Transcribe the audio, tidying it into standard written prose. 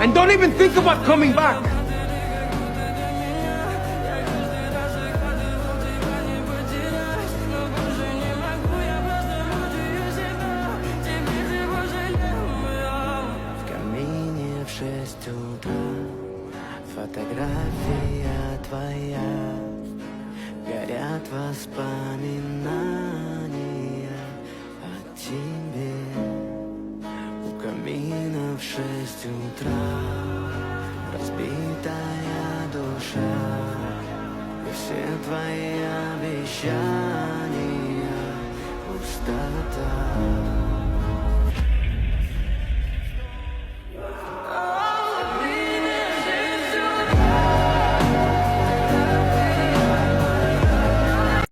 And don't even think about coming back. В камине в 6 утра фотография твоя, горят воспоминания о тебе. У камина в 6 утра разбитая душа, и все твои обещания